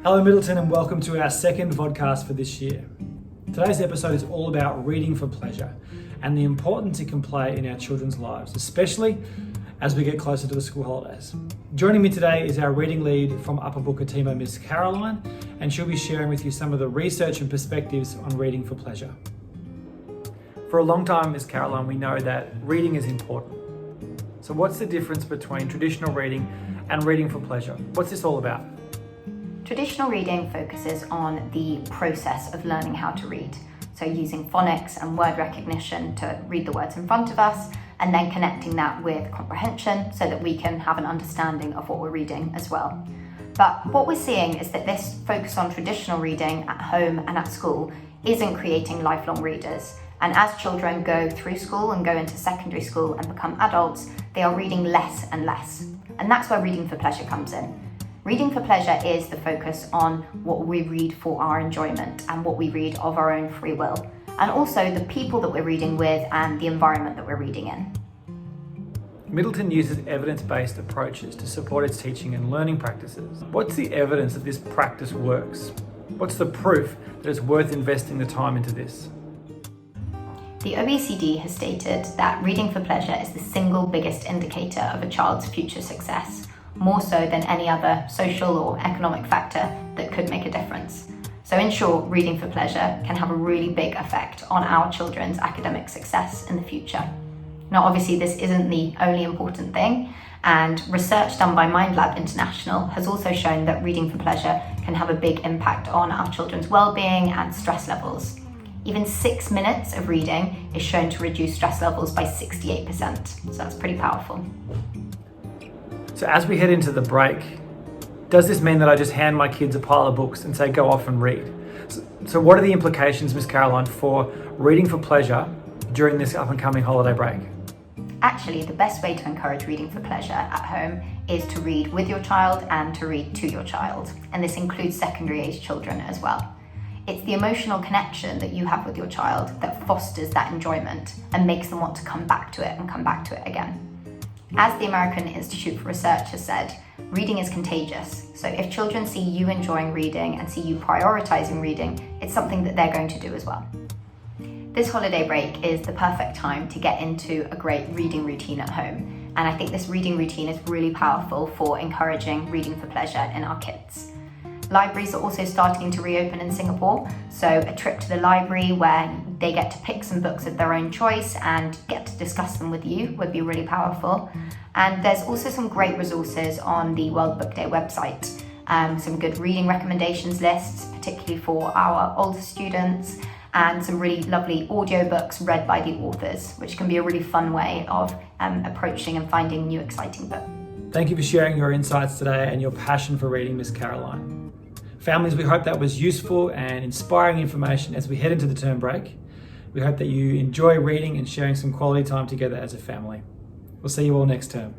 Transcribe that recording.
Hello Middleton and welcome to our second Vodcast for this year. Today's episode is all about reading for pleasure and the importance it can play in our children's lives, especially as we get closer to the school holidays. Joining me today is our reading lead from Upper Bukitimo, Miss Caroline, and she'll be sharing with you some of the research and perspectives on reading for pleasure. For a long time, Miss Caroline, we know that reading is important. So what's the difference between traditional reading and reading for pleasure? What's this all about? Traditional reading focuses on the process of learning how to read. So using phonics and word recognition to read the words in front of us, and then connecting that with comprehension so that we can have an understanding of what we're reading as well. But what we're seeing is that this focus on traditional reading at home and at school isn't creating lifelong readers. And as children go through school and go into secondary school and become adults, they are reading less and less. And that's where reading for pleasure comes in. Reading for pleasure is the focus on what we read for our enjoyment and what we read of our own free will, and also the people that we're reading with and the environment that we're reading in. Middleton uses evidence-based approaches to support its teaching and learning practices. What's the evidence that this practice works? What's the proof that it's worth investing the time into this? The OECD has stated that reading for pleasure is the single biggest indicator of a child's future success, more so than any other social or economic factor that could make a difference. So in short, reading for pleasure can have a really big effect on our children's academic success in the future. Now, obviously, this isn't the only important thing, and research done by MindLab International has also shown that reading for pleasure can have a big impact on our children's well-being and stress levels. Even 6 minutes of reading is shown to reduce stress levels by 68%, so that's pretty powerful. So as we head into the break, does this mean that I just hand my kids a pile of books and say, go off and read? So what are the implications, Miss Caroline, for reading for pleasure during this up and coming holiday break? Actually, the best way to encourage reading for pleasure at home is to read with your child and to read to your child. And this includes secondary age children as well. It's the emotional connection that you have with your child that fosters that enjoyment and makes them want to come back to it and come back to it again. As the American Institute for Research has said, reading is contagious. So if children see you enjoying reading and see you prioritizing reading, it's something that they're going to do as well. This holiday break is the perfect time to get into a great reading routine at home. And I think this reading routine is really powerful for encouraging reading for pleasure in our kids. Libraries are also starting to reopen in Singapore, so a trip to the library where they get to pick some books of their own choice and get to discuss them with you would be really powerful. And there's also some great resources on the World Book Day website, some good reading recommendations lists, particularly for our older students, and some really lovely audiobooks read by the authors, which can be a really fun way of approaching and finding new exciting books. Thank you for sharing your insights today and your passion for reading, Miss Caroline. Families, we hope that was useful and inspiring information as we head into the term break. We hope that you enjoy reading and sharing some quality time together as a family. We'll see you all next term.